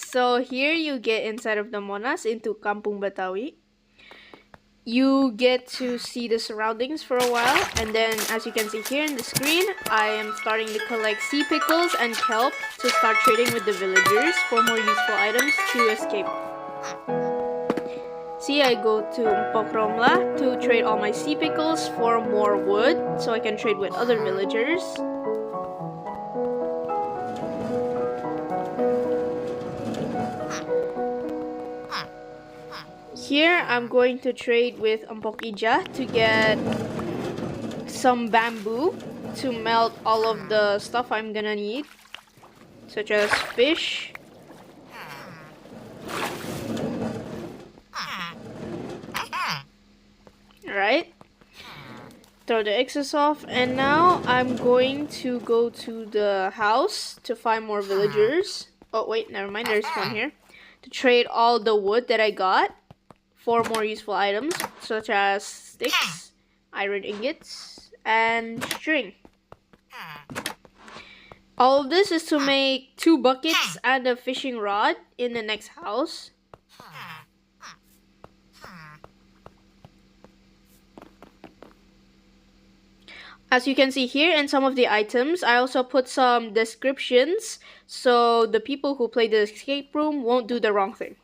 So here you get inside of the Monas into Kampung Betawi. You get to see the surroundings for a while, and then as you can see here in the screen, I am starting to collect sea pickles and kelp to start trading with the villagers for more useful items to escape. See, I go to Pokromla to trade all my sea pickles for more wood so I can trade with other villagers. Here, I'm going to trade with Empok Ija to get some bamboo to melt all of the stuff I'm gonna need, such as fish. Alright. Throw the excess off, and now I'm going to go to the house to find more villagers. Oh wait, never mind, there's one here. To trade all the wood that I got for more useful items, such as sticks, iron ingots, and string. All of this is to make 2 buckets and a fishing rod in the next house. As you can see here in some of the items, I also put some descriptions so the people who play the escape room won't do the wrong thing.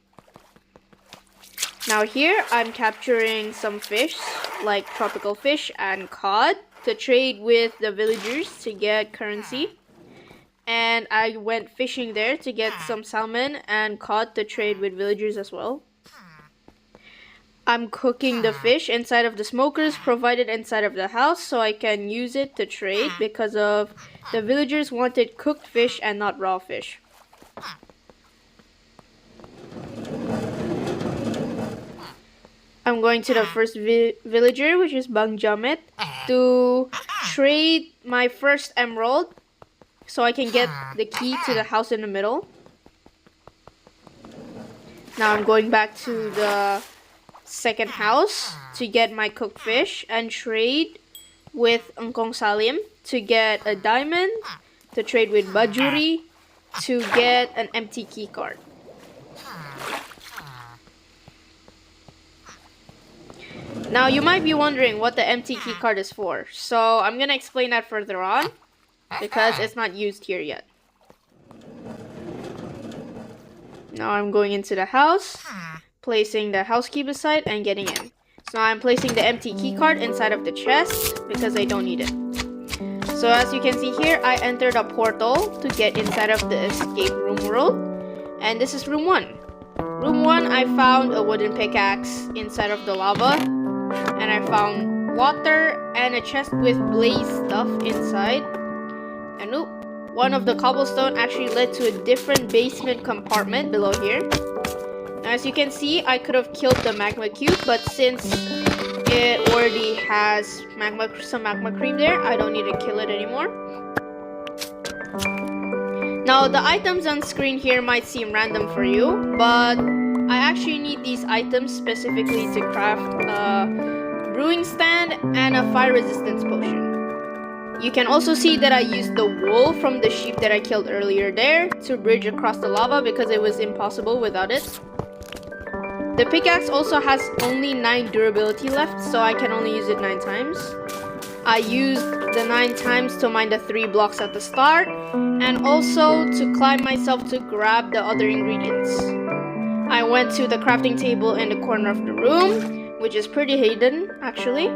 Now here, I'm capturing some fish, like tropical fish and cod, to trade with the villagers to get currency. And I went fishing there to get some salmon and cod to trade with villagers as well. I'm cooking the fish inside of the smokers provided inside of the house so I can use it to trade because of the villagers wanted cooked fish and not raw fish. I'm going to the first villager, which is Bang Jamet, to trade my first emerald so I can get the key to the house in the middle. Now I'm going back to the second house to get my cooked fish and trade with Engkong Salim to get a diamond, to trade with Bajuri to get an empty key card. Now you might be wondering what the empty key card is for, so I'm gonna explain that further on because it's not used here yet. Now I'm going into the house, placing the house key beside and getting in. So now I'm placing the empty key card inside of the chest because I don't need it. So as you can see here, I entered a portal to get inside of the escape room world, and this is room 1. Room 1, I found a wooden pickaxe inside of the lava, and I found water and a chest with blaze stuff inside. And oop, one of the cobblestone actually led to a different basement compartment below here. Now, as you can see, I could have killed the magma cube, but since it already has some magma cream there, I don't need to kill it anymore. Now, the items on screen here might seem random for you, but I actually need these items specifically to craft a brewing stand and a fire resistance potion. You can also see that I used the wool from the sheep that I killed earlier there to bridge across the lava because it was impossible without it. The pickaxe also has only 9 durability left, so I can only use it 9 times. I used the 9 times to mine the 3 blocks at the start, and also to climb myself to grab the other ingredients. I went to the crafting table in the corner of the room, which is pretty hidden actually.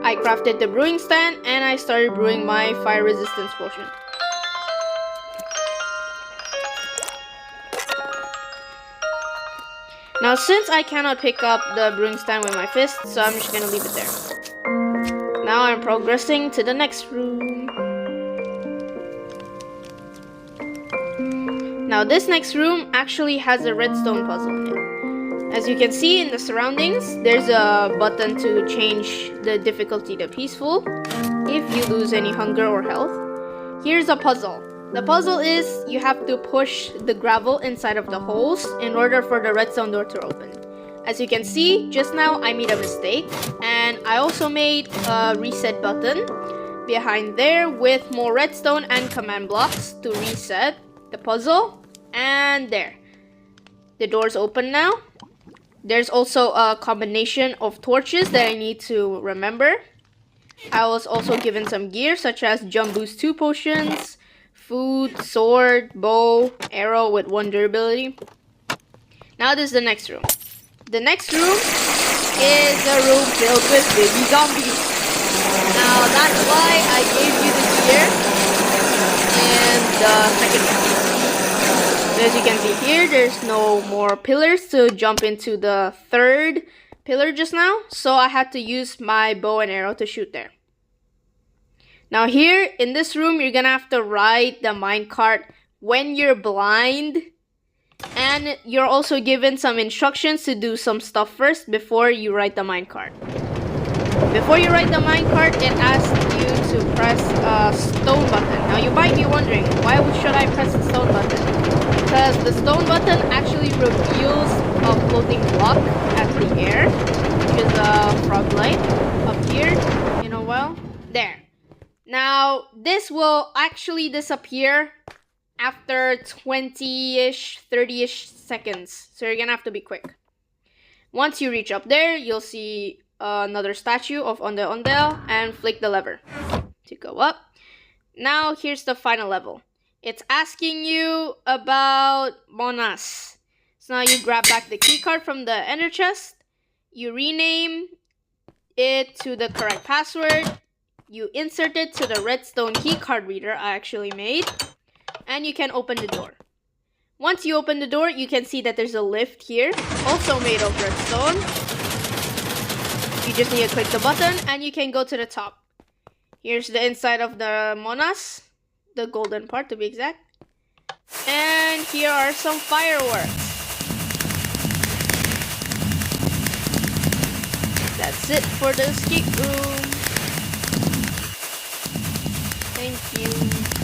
I crafted the brewing stand and I started brewing my fire resistance potion. Now since I cannot pick up the brewing stand with my fist, so I'm just gonna leave it there. Now I'm progressing to the next room. Now this next room actually has a redstone puzzle in it. As you can see in the surroundings, there's a button to change the difficulty to peaceful if you lose any hunger or health. Here's a puzzle. The puzzle is you have to push the gravel inside of the holes in order for the redstone door to open. As you can see, just now I made a mistake, and I also made a reset button behind there with more redstone and command blocks to reset the puzzle, and there. The door's open now. There's also a combination of torches that I need to remember. I was also given some gear such as Jump Boost 2 potions, food, sword, bow, arrow with 1 durability. Now this is the next room. The next room is a room filled with baby zombies. Now that's why I gave you the gear in the second room. As you can see here, there's no more pillars to jump into the third pillar just now, so I had to use my bow and arrow to shoot there. Now here in this room, you're gonna have to ride the minecart when you're blind, and you're also given some instructions to do some stuff first before you ride the minecart. Before you ride the minecart, it asks you to press a stone button. Now you might be wondering, why should I press the stone button? Because the stone button actually reveals a floating block at the air, which is a frog light up here, you know, well, there. Now, this will actually disappear after 20-ish, 30-ish seconds, so you're gonna have to be quick. Once you reach up there, you'll see another statue of Ondel-ondel and flick the lever to go up. Now, here's the final level. It's asking you about Monas. So now you grab back the keycard from the ender chest. You rename it to the correct password. You insert it to the redstone keycard reader I actually made. And you can open the door. Once you open the door, you can see that there's a lift here, also made of redstone. You just need to click the button and you can go to the top. Here's the inside of the Monas. The golden part to be exact. And here are some fireworks. That's it for the escape room. Thank you.